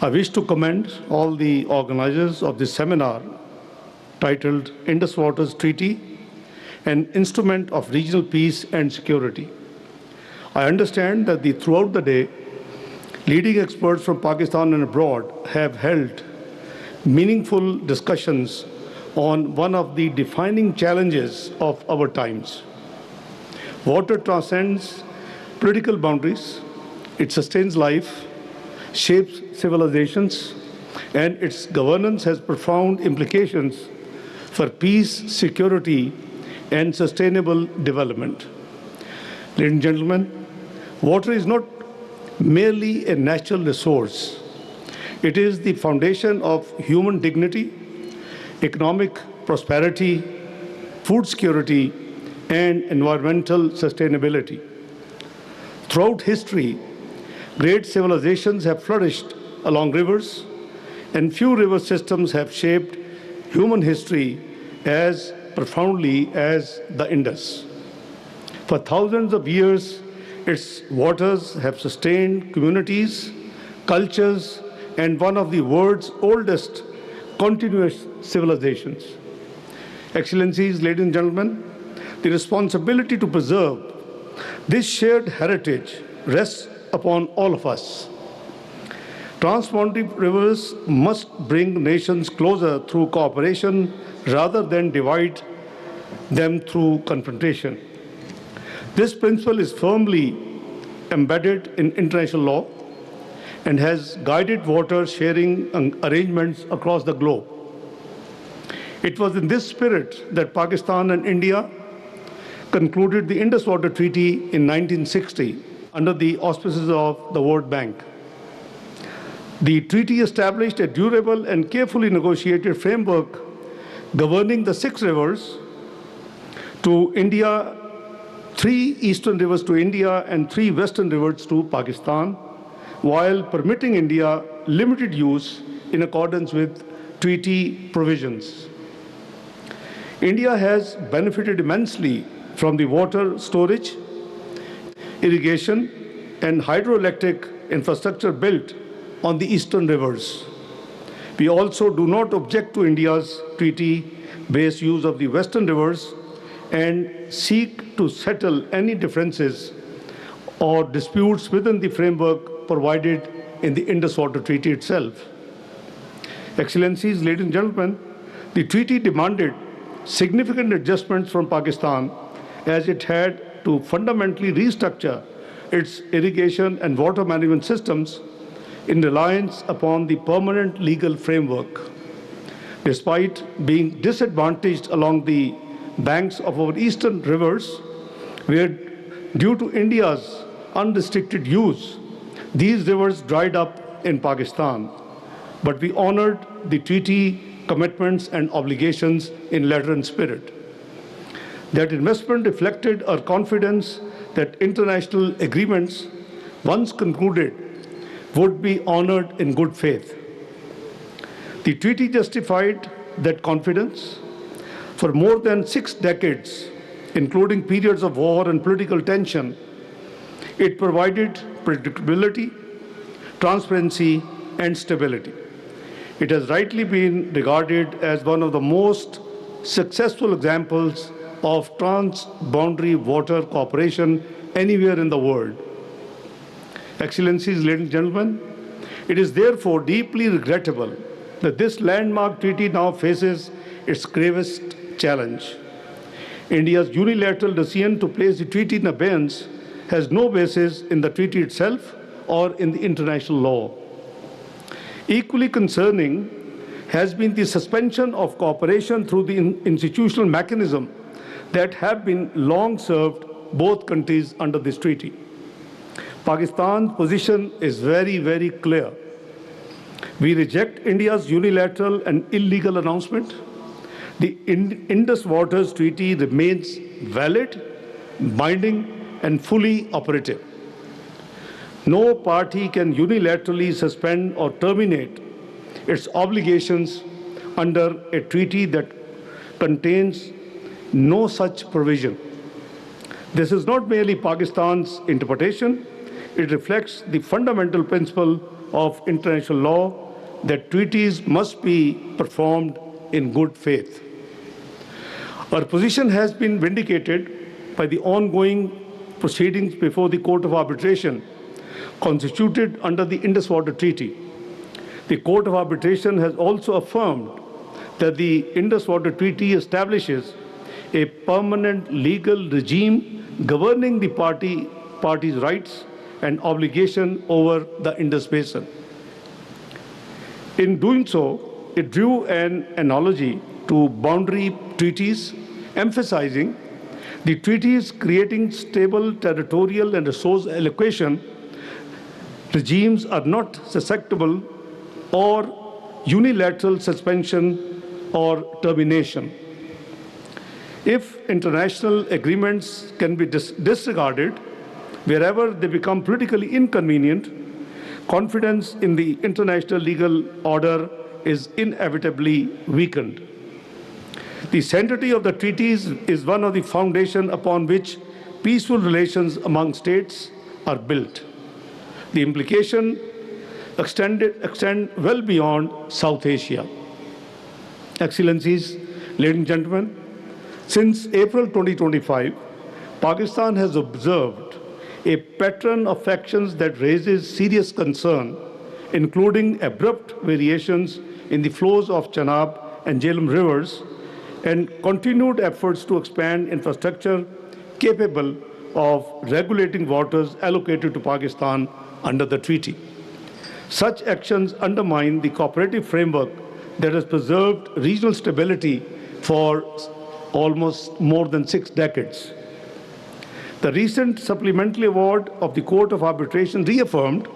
I wish to commend all the organizers of this seminar titled Indus Waters Treaty, an instrument of regional peace and security. I understand that throughout the day, leading experts from Pakistan and abroad have held meaningful discussions on one of the defining challenges of our times. Water transcends political boundaries, it sustains life, shapes civilizations, and its governance has profound implications for peace, security, and sustainable development. Ladies and gentlemen, water is not merely a natural resource. It is the foundation of human dignity, economic prosperity, food security, and environmental sustainability. Throughout history, great civilizations have flourished along rivers, and few river systems have shaped human history as profoundly as the Indus. For thousands of years, its waters have sustained communities, cultures, and one of the world's oldest continuous civilizations. Excellencies, ladies and gentlemen, the responsibility to preserve this shared heritage rests upon all of us. Transboundary rivers must bring nations closer through cooperation rather than divide them through confrontation. This principle is firmly embedded in international law and has guided water sharing arrangements across the globe. It was in this spirit that Pakistan and India concluded the Indus Water Treaty in 1960 under the auspices of the World Bank. The treaty established a durable and carefully negotiated framework governing the 6 rivers to India, 3 eastern rivers to India, and 3 western rivers to Pakistan, while permitting India limited use in accordance with treaty provisions. India has benefited immensely from the water storage, irrigation, and hydroelectric infrastructure built on the eastern rivers. We also do not object to India's treaty-based use of the western rivers and seek to settle any differences or disputes within the framework provided in the Indus Water Treaty itself. Excellencies, ladies and gentlemen, the treaty demanded significant adjustments from Pakistan as it had to fundamentally restructure its irrigation and water management systems in reliance upon the permanent legal framework. Despite being disadvantaged along the banks of our eastern rivers, where due to India's unrestricted use, these rivers dried up in Pakistan, but we honored the treaty commitments and obligations in letter and spirit. That investment reflected our confidence that international agreements, once concluded, would be honored in good faith. The treaty justified that confidence. For more than 6 decades, including periods of war and political tension, it provided predictability, transparency, and stability. It has rightly been regarded as one of the most successful examples of trans-boundary water cooperation anywhere in the world. Excellencies, ladies and gentlemen, it is therefore deeply regrettable that this landmark treaty now faces its gravest challenge. India's unilateral decision to place the treaty in abeyance has no basis in the treaty itself or in the international law. Equally concerning has been the suspension of cooperation through the institutional mechanism that have been long served both countries under this treaty. Pakistan's position is very, very clear. We reject India's unilateral and illegal announcement. The Indus Waters Treaty remains valid, binding, and fully operative. No party can unilaterally suspend or terminate its obligations under a treaty that contains no such provision. This is not merely Pakistan's interpretation, it reflects the fundamental principle of international law that treaties must be performed in good faith. Our position has been vindicated by the ongoing proceedings before the Court of Arbitration constituted under the Indus Water Treaty. The Court of Arbitration has also affirmed that the Indus Water Treaty establishes a permanent legal regime governing the parties' rights and obligation over the Indus Basin. In doing so, it drew an analogy to boundary treaties, emphasizing the treaties creating stable territorial and resource allocation regimes are not susceptible or unilateral suspension or termination. If international agreements can be disregarded wherever they become politically inconvenient, confidence in the international legal order is inevitably weakened. The sanctity of the treaties is one of the foundations upon which peaceful relations among states are built. The implications extend well beyond South Asia. Excellencies, ladies and gentlemen, since April 2025, Pakistan has observed a pattern of actions that raises serious concern, including abrupt variations in the flows of Chenab and Jhelum rivers and continued efforts to expand infrastructure capable of regulating waters allocated to Pakistan under the treaty. Such actions undermine the cooperative framework that has preserved regional stability for almost more than 6 decades. The recent supplementary award of the Court of Arbitration reaffirmed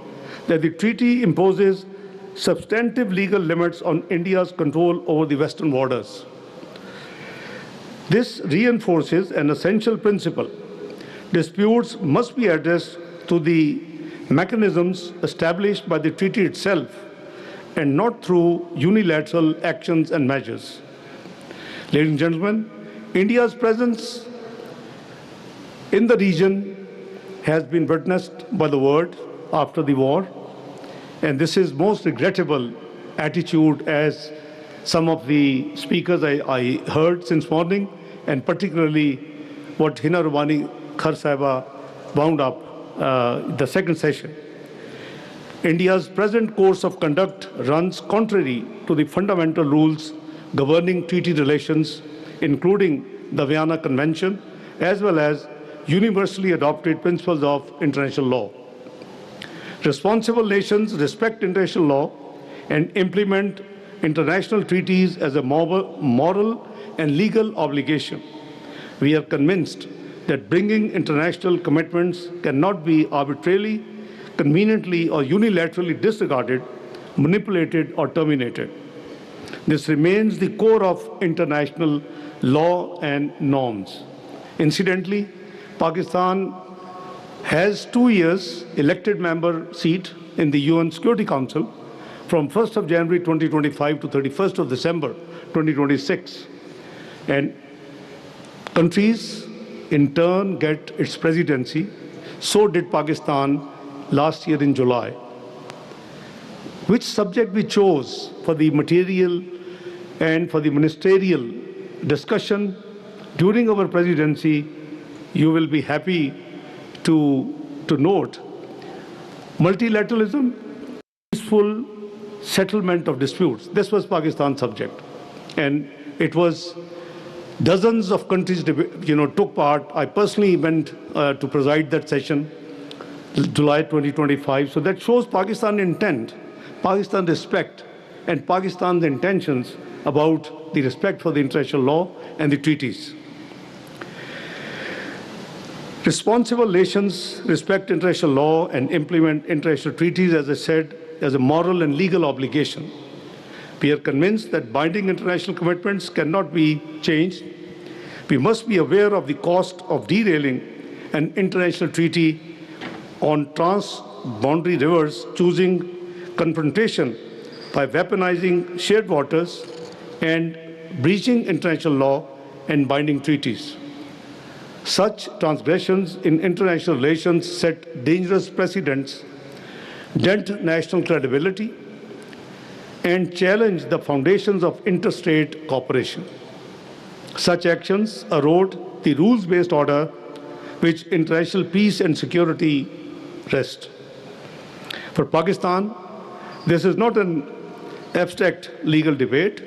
that the treaty imposes substantive legal limits on India's control over the western waters. This reinforces an essential principle. Disputes must be addressed through the mechanisms established by the treaty itself and not through unilateral actions and measures. Ladies and gentlemen, India's presence in the region has been witnessed by the world after the war, and this is most regrettable attitude as some of the speakers I heard since morning, and particularly what Hina Rubani Khar Sahiba wound up the second session. India's present course of conduct runs contrary to the fundamental rules governing treaty relations, including the Vienna Convention, as well as universally adopted principles of international law. Responsible nations respect international law and implement international treaties as a moral and legal obligation. We are convinced that bringing international commitments cannot be arbitrarily, conveniently, or unilaterally disregarded, manipulated, or terminated. This remains the core of international law and norms. Incidentally, Pakistan has 2 years elected member seat in the UN Security Council from 1st of January 2025 to 31st of December 2026. And countries in turn get its presidency. So did Pakistan last year in July. Which subject we chose for the material and for the ministerial discussion during our presidency, you will be happy to note. Multilateralism, peaceful settlement of disputes. This was Pakistan's subject. And it was dozens of countries took part. I personally went to preside that session, July 2025. So that shows Pakistan intent, Pakistan respect, and Pakistan's intentions about the respect for the international law and the treaties. Responsible nations respect international law and implement international treaties, as I said, as a moral and legal obligation. We are convinced that binding international commitments cannot be changed. We must be aware of the cost of derailing an international treaty on trans-boundary rivers, choosing confrontation by weaponizing shared waters and breaching international law and binding treaties. Such transgressions in international relations set dangerous precedents dent national credibility, and challenge the foundations of interstate cooperation. Such actions erode the rules-based order which international peace and security rest. For Pakistan, this is not an abstract legal debate.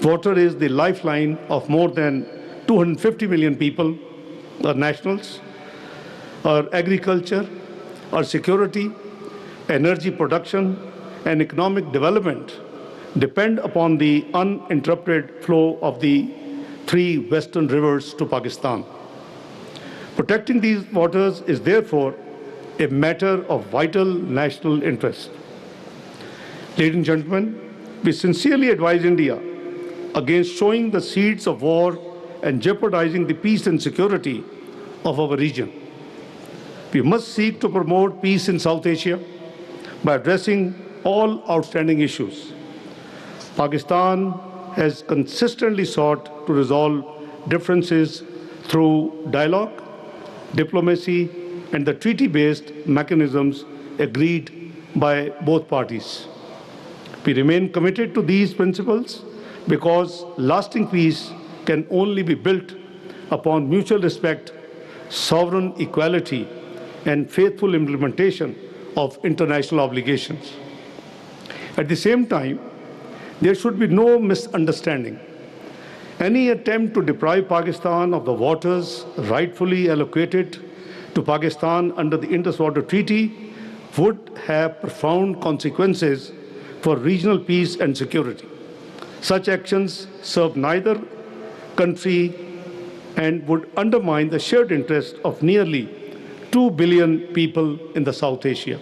Water is the lifeline of more than 250 million people, our nationals, our agriculture, our security, energy production, and economic development depend upon the uninterrupted flow of the three western rivers to Pakistan. Protecting these waters is therefore a matter of vital national interest. Ladies and gentlemen, we sincerely advise India against sowing the seeds of war and jeopardizing the peace and security of our region. We must seek to promote peace in South Asia by addressing all outstanding issues. Pakistan has consistently sought to resolve differences through dialogue, diplomacy, and the treaty-based mechanisms agreed by both parties. We remain committed to these principles because lasting peace can only be built upon mutual respect, sovereign equality, and faithful implementation of international obligations. At the same time, there should be no misunderstanding. Any attempt to deprive Pakistan of the waters rightfully allocated to Pakistan under the Indus Water Treaty would have profound consequences for regional peace and security. Such actions serve neither country and would undermine the shared interest of nearly 2 billion people in the South Asia.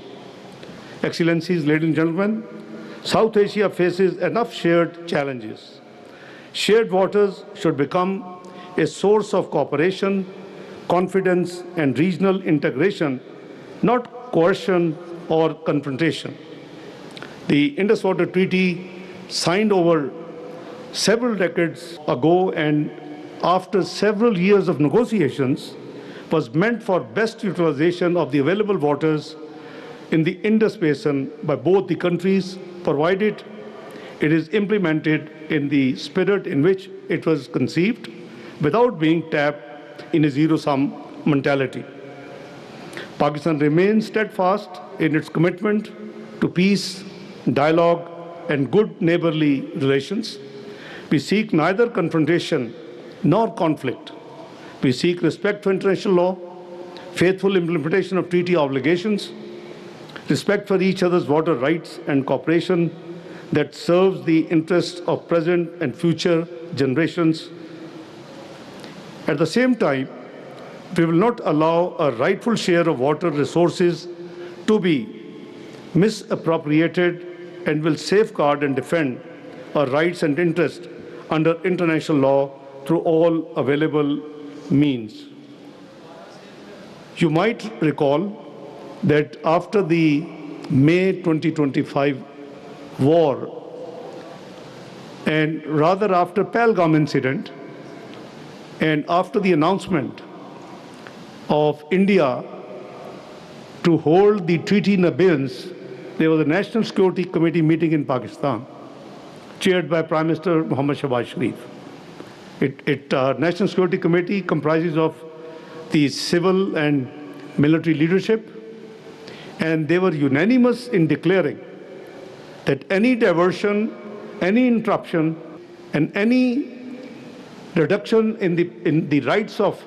Excellencies, ladies and gentlemen, South Asia faces enough shared challenges. Shared waters should become a source of cooperation, confidence, and regional integration, not coercion or confrontation. The Indus Water Treaty, signed over several decades ago and after several years of negotiations, was meant for best utilization of the available waters in the Indus Basin by both the countries, provided it is implemented in the spirit in which it was conceived, without being tapped in a zero-sum mentality. Pakistan remains steadfast in its commitment to peace, dialogue, and good neighborly relations. We seek neither confrontation nor conflict. We seek respect for international law, faithful implementation of treaty obligations, respect for each other's water rights, and cooperation that serves the interests of present and future generations. At the same time, we will not allow a rightful share of water resources to be misappropriated and will safeguard and defend our rights and interests under international law through all available means. You might recall that after the May 2025 war, and rather after Pahalgam incident, and after the announcement of India to hold the treaty in abeyance, there was a National Security Committee meeting in Pakistan, chaired by Prime Minister Muhammad Shahbaz Sharif. National Security Committee comprises of the civil and military leadership, and they were unanimous in declaring that any diversion, any interruption, and any reduction in the rights of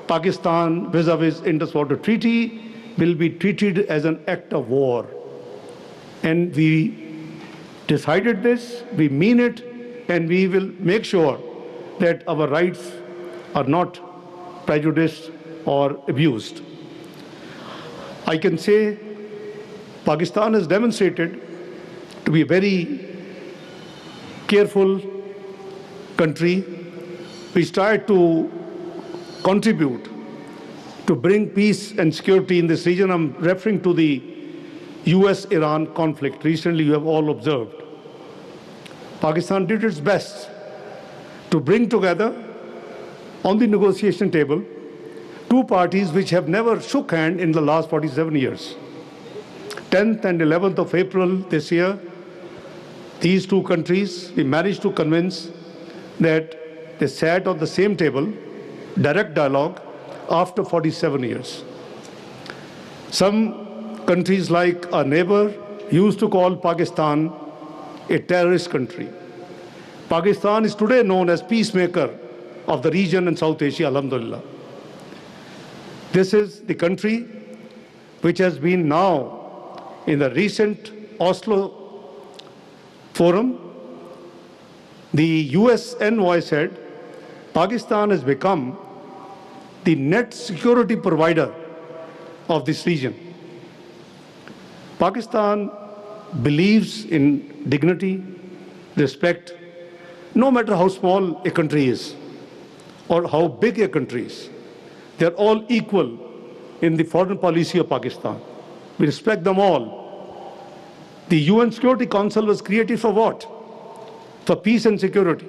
Pakistan vis-a-vis Indus Water Treaty will be treated as an act of war. And we decided this, we mean it, and we will make sure that our rights are not prejudiced or abused. I can say Pakistan has demonstrated to be a very careful country which tried to contribute to bring peace and security in this region. I'm referring to the US-Iran conflict. Recently, you have all observed. Pakistan did its best to bring together on the negotiation table two parties which have never shook hands in the last 47 years. 10th and 11th of April this year, these two countries, we managed to convince that they sat on the same table, direct dialogue, after 47 years. Some countries like our neighbor used to call Pakistan a terrorist country. Pakistan is today known as peacemaker of the region in South Asia, alhamdulillah. This is the country which has been now in the recent Oslo forum. The US envoy said Pakistan has become the net security provider of this region. Pakistan believes in dignity, respect, no matter how small a country is or how big a country is. They are all equal in the foreign policy of Pakistan. We respect them all. The UN Security Council was created for what? For peace and security.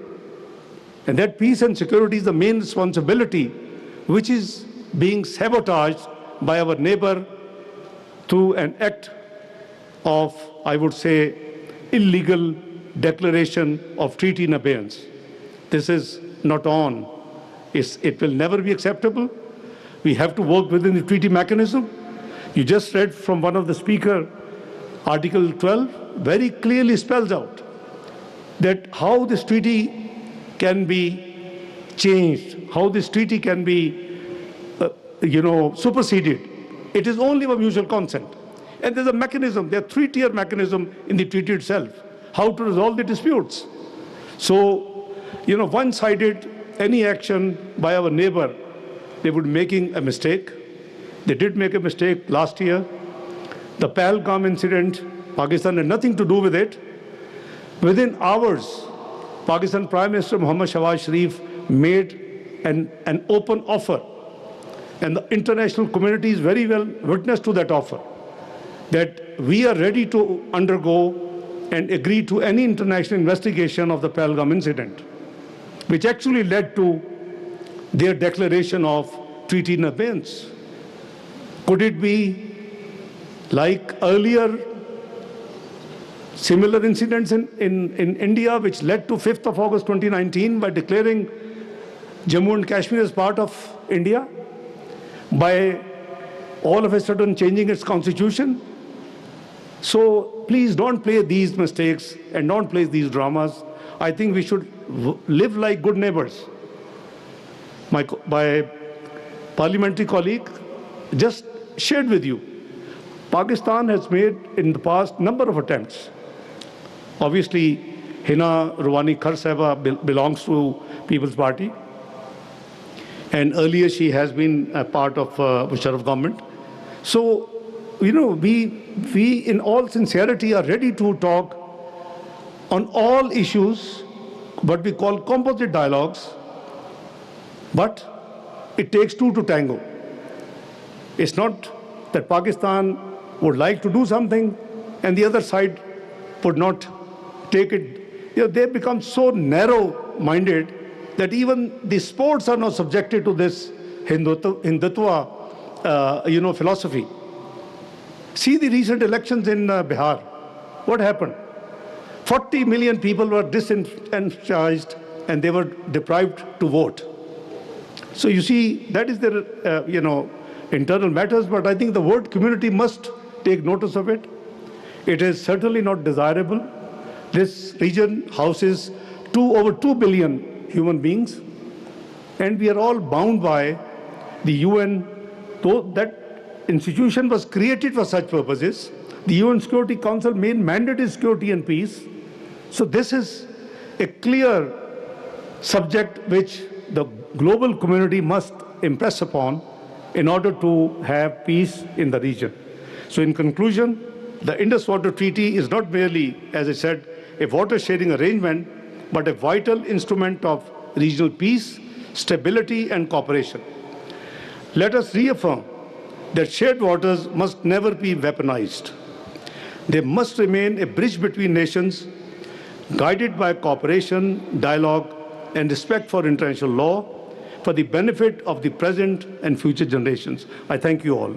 And that peace and security is the main responsibility which is being sabotaged by our neighbor through an act of, I would say, illegal declaration of treaty in abeyance. This is not on. It will never be acceptable. We have to work within the treaty mechanism. You just read from one of the speaker, Article 12 very clearly spells out that how this treaty can be changed, how this treaty can be superseded. It is only by mutual consent. And there's a mechanism, there's a three-tier mechanism in the treaty itself, how to resolve the disputes. So, one-sided, any action by our neighbor, they would be making a mistake. They did make a mistake last year. The Pahalgam incident, Pakistan had nothing to do with it. Within hours, Pakistan Prime Minister Muhammad Shahbaz Sharif made an open offer. And the international community is very well witness to that offer, that we are ready to undergo and agree to any international investigation of the Pahalgam incident, which actually led to their declaration of treaty in abeyance. Could it be like earlier similar incidents in India, which led to 5th of August 2019 by declaring Jammu and Kashmir as part of India, by all of a sudden changing its constitution? So please don't play these mistakes and don't play these dramas. I think we should live like good neighbors. My parliamentary colleague just shared with you, Pakistan has made in the past number of attempts. Obviously, Hina Rouhani Khar Sahiba belongs to People's Party. And earlier she has been a part of Musharraf government. So, we in all sincerity are ready to talk on all issues, what we call composite dialogues, but it takes two to tango. It's not that Pakistan would like to do something and the other side would not take it. They become so narrow-minded that even the sports are not subjected to this Hindutva, philosophy. See the recent elections in Bihar. What happened? 40 million people were disenfranchised and they were deprived to vote. So you see, that is their, internal matters, but I think the world community must take notice of it. It is certainly not desirable. This region houses over 2 billion human beings, and we are all bound by the UN. Though that institution was created for such purposes, the UN Security Council main mandate is security and peace. So this is a clear subject which the global community must impress upon in order to have peace in the region. So in conclusion, the Indus Water Treaty is not merely, as I said, a water sharing arrangement, but a vital instrument of regional peace, stability, and cooperation. Let us reaffirm that shared waters must never be weaponized. They must remain a bridge between nations, guided by cooperation, dialogue, and respect for international law, for the benefit of the present and future generations. I thank you all.